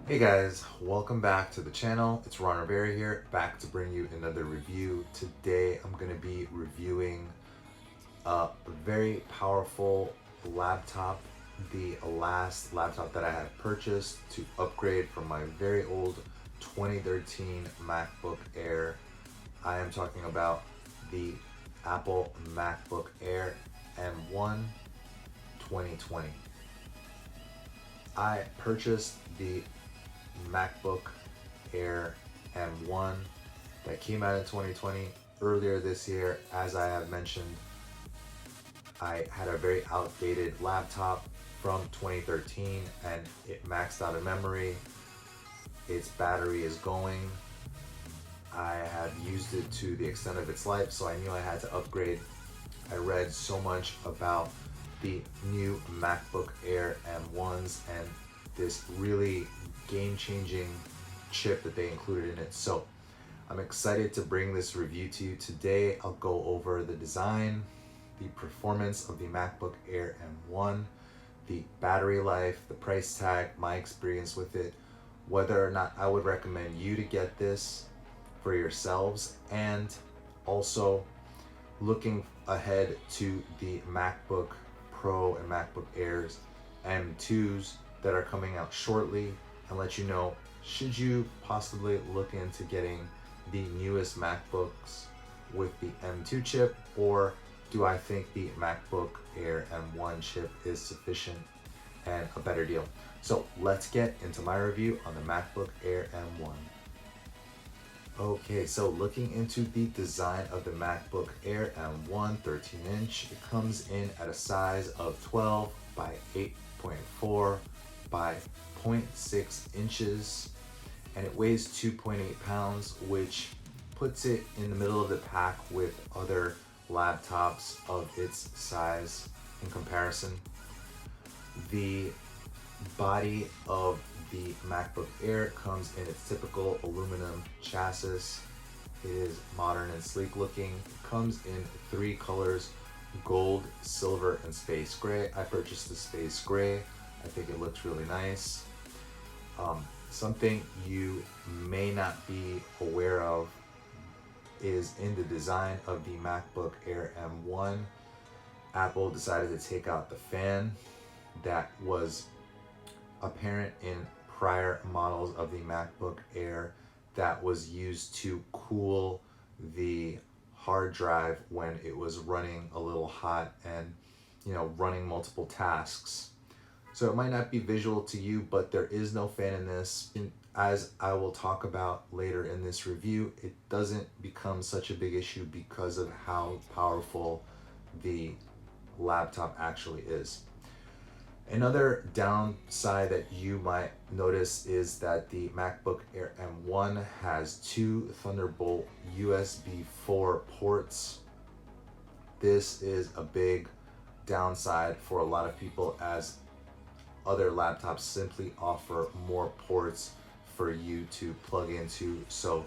Hey guys, welcome back to the channel. It's Ron Rivera here, back to bring you another review. Today I'm going to be reviewing a very powerful laptop, the last laptop that I had purchased to upgrade from my very old 2013 MacBook Air. I am talking about the Apple MacBook Air M1 2020. I purchased the MacBook Air M1 that came out in 2020. Earlier this year, as I have mentioned, I had a very outdated laptop from 2013 and it maxed out in memory. Its battery is going. I have used it to the extent of its life, so I knew I had to upgrade. I read so much about the new MacBook Air M1s and this really game-changing chip that they included in it. So I'm excited to bring this review to you today. I'll go over the design, the performance of the MacBook Air M1, the battery life, the price tag, my experience with it, whether or not I would recommend you to get this for yourselves, and also looking ahead to the MacBook Pro and MacBook Airs M2s that are coming out shortly, and let you know, should you possibly look into getting the newest MacBooks with the M2 chip, or do I think the MacBook Air M1 chip is sufficient and a better deal? So let's get into my review on the MacBook Air M1. Okay, so looking into the design of the MacBook Air M1 13-inch, it comes in at a size of 12 by 8.4 by 0.6 inches, and it weighs 2.8 pounds, which puts it in the middle of the pack with other laptops of its size in comparison. The body of the MacBook Air comes in its typical aluminum chassis. It is modern and sleek looking. It comes in three colors: gold, silver, and space gray. I purchased the space gray. I think it looks really nice. Something you may not be aware of is in the design of the MacBook Air M1, Apple decided to take out the fan that was apparent in prior models of the MacBook Air that was used to cool the hard drive when it was running a little hot and running multiple tasks. So it might not be visual to you, but there is no fan in this. As I will talk about later in this review, it doesn't become such a big issue because of how powerful the laptop actually is. Another downside that you might notice is that the MacBook Air M1 has two Thunderbolt USB 4 ports. This is a big downside for a lot of people, as other laptops simply offer more ports for you to plug into. So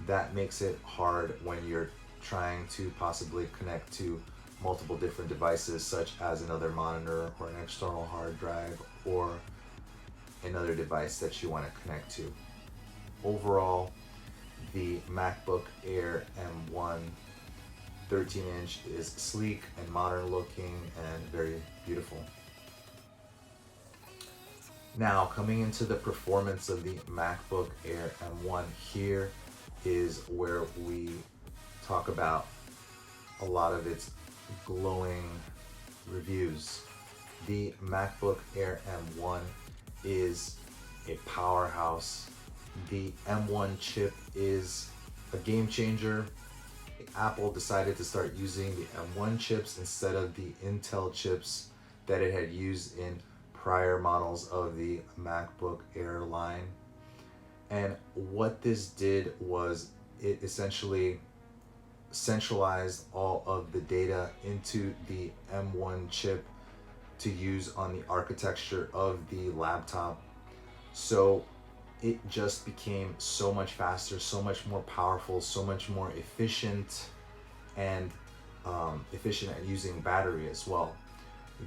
that makes it hard when you're trying to possibly connect to multiple different devices, such as another monitor or an external hard drive or another device that you want to connect to. Overall, the MacBook Air M1 13-inch is sleek and modern looking and very beautiful. Now, coming into the performance of the MacBook Air M1, here is where we talk about a lot of its glowing reviews. The MacBook Air M1 is a powerhouse. The M1 chip is a game changer. Apple decided to start using the M1 chips instead of the Intel chips that it had used in prior models of the MacBook Air line. And what this did was it essentially centralized all of the data into the M1 chip to use on the architecture of the laptop. So it just became so much faster, so much more powerful, so much more efficient, and efficient at using battery as well.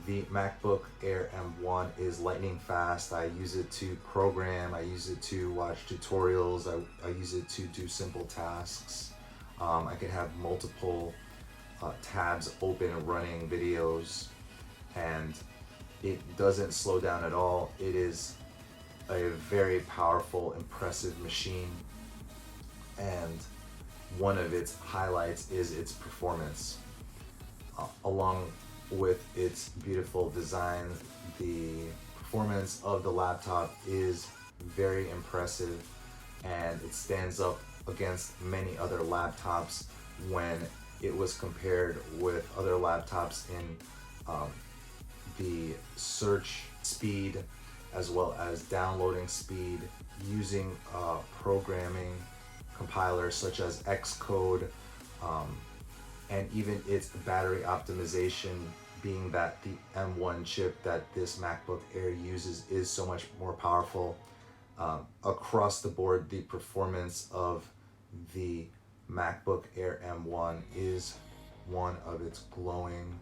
The MacBook Air M1 is lightning fast. I use it to program, I use it to watch tutorials, I use it to do simple tasks. I can have multiple tabs open running videos, and it doesn't slow down at all. It is a very powerful, impressive machine, and one of its highlights is its performance. Along with its beautiful design, the performance of the laptop is very impressive, and it stands up against many other laptops when it was compared with other laptops in the search speed as well as downloading speed, using programming compilers such as Xcode, and even its battery optimization, being that the M1 chip that this MacBook Air uses is so much more powerful. Across the board, the performance of the MacBook Air M1 is one of its glowing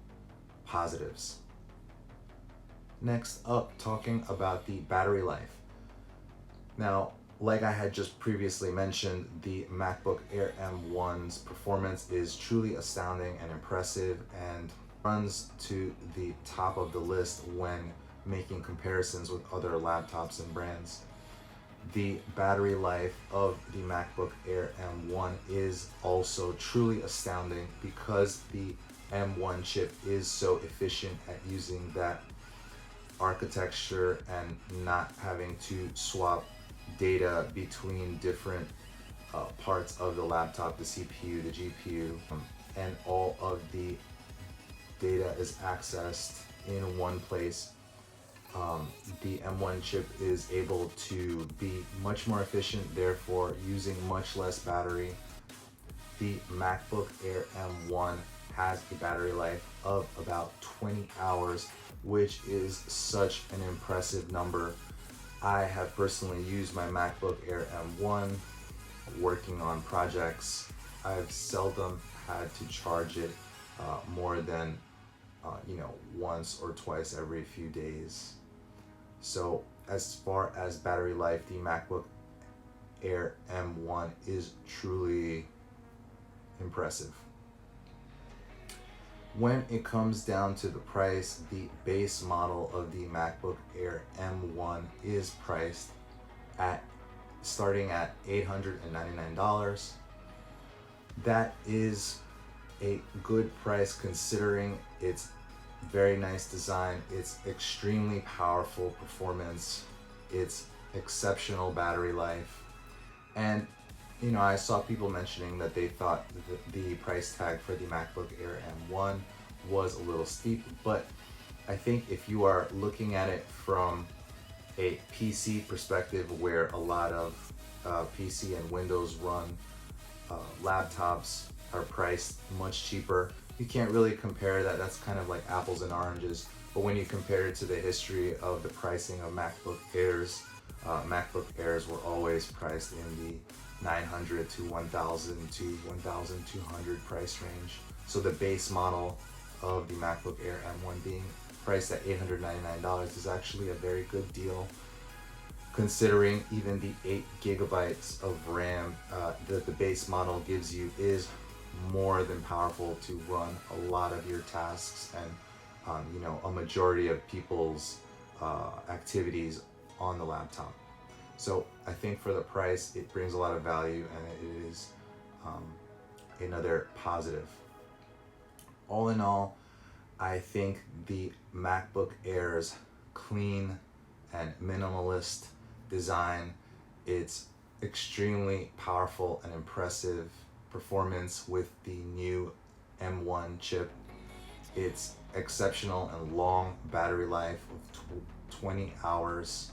positives. Next up, talking about the battery life. Now, like I had just previously mentioned, the MacBook Air M1's performance is truly astounding and impressive, and runs to the top of the list when making comparisons with other laptops and brands. The battery life of the MacBook Air M1 is also truly astounding because the M1 chip is so efficient at using that architecture and not having to swap data between different parts of the laptop, the CPU, the GPU, and all of the data is accessed in one place. The M1 chip is able to be much more efficient, therefore using much less battery. The MacBook Air M1 has a battery life of about 20 hours, which is such an impressive number. I have personally used my MacBook Air M1 working on projects. I've seldom had to charge it more than once or twice every few days. So as far as battery life, the MacBook Air M1 is truly impressive. When it comes down to the price, the base model of the MacBook Air M1 is priced at starting at $899. That is a good price considering its very nice design, its extremely powerful performance, its exceptional battery life. And I saw people mentioning that they thought the price tag for the MacBook Air M1 was a little steep, but I think if you are looking at it from a PC perspective, where a lot of PC and Windows run laptops are priced much cheaper, you can't really compare that. That's kind of like apples and oranges. But when you compare it to the history of the pricing of MacBook Airs were always priced in the $900 to $1,000 to $1,200 price range. So the base model of the MacBook Air M1 being priced at $899 is actually a very good deal, considering even the 8 gigabytes of RAM that the base model gives you is more than powerful to run a lot of your tasks and a majority of people's activities on the laptop. So I think for the price, it brings a lot of value, and it is another positive. All in all, I think the MacBook Air's clean and minimalist design, its extremely powerful and impressive performance with the new M1 chip, its exceptional and long battery life of 20 hours,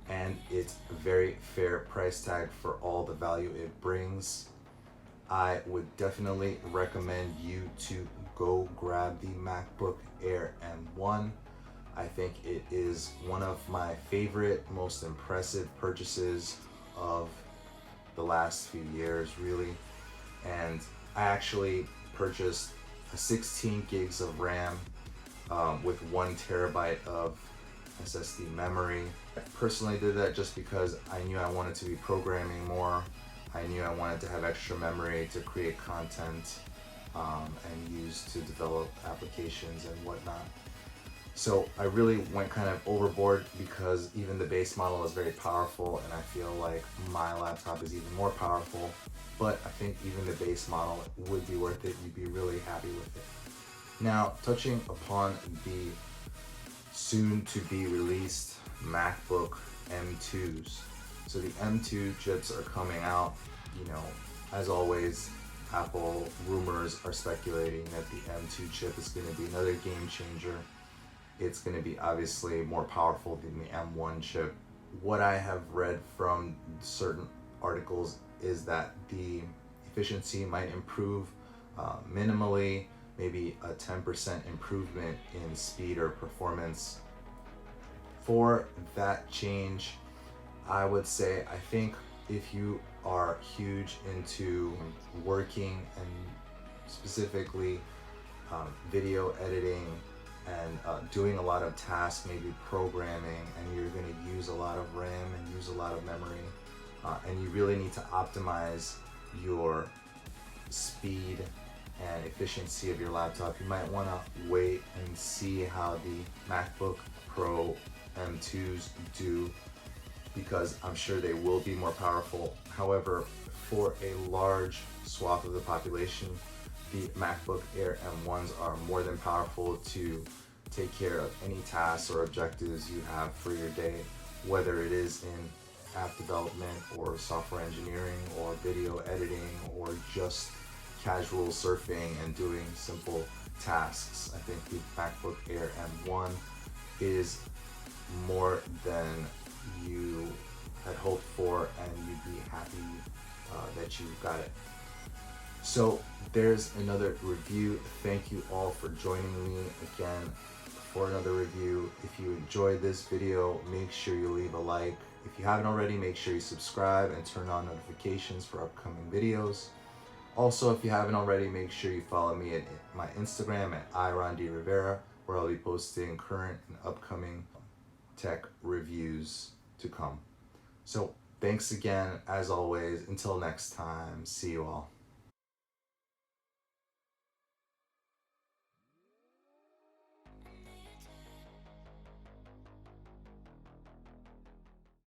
and its very fair price tag for all the value it brings, I would definitely recommend you to go grab the MacBook Air M1. I think it is one of my favorite, most impressive purchases of the last few years, really. And I actually purchased 16 gigs of RAM with 1 TB of SSD memory. I personally did that just because I knew I wanted to be programming more. I knew I wanted to have extra memory to create content and use to develop applications and whatnot. So I really went kind of overboard because even the base model is very powerful, and I feel like my laptop is even more powerful. But I think even the base model would be worth it. You'd be really happy with it. Now, touching upon the soon to be released MacBook M2s. So the M2 chips are coming out. As always, Apple rumors are speculating that the M2 chip is going to be another game changer. It's going to be obviously more powerful than the M1 chip. What I have read from certain articles is that the efficiency might improve minimally, maybe a 10% improvement in speed or performance. For that change, I would say, I think if you are huge into working and specifically video editing and doing a lot of tasks, maybe programming, and you're going to use a lot of RAM and use a lot of memory, and you really need to optimize your speed and efficiency of your laptop, you might want to wait and see how the MacBook Pro M2s do, because I'm sure they will be more powerful. However, for a large swath of the population, the MacBook Air M1s are more than powerful to take care of any tasks or objectives you have for your day, whether it is in app development or software engineering or video editing or just casual surfing and doing simple tasks. I think the MacBook Air M1 is more than you had hoped for, and you'd be happy that you got it. So there's another review. Thank you all for joining me again for another review. If you enjoyed this video, make sure you leave a like. If you haven't already, make sure you subscribe and turn on notifications for upcoming videos. Also, if you haven't already, make sure you follow me at my Instagram at irondrivera, where I'll be posting current and upcoming tech reviews to come. So thanks again, as always. Until next time, see you all.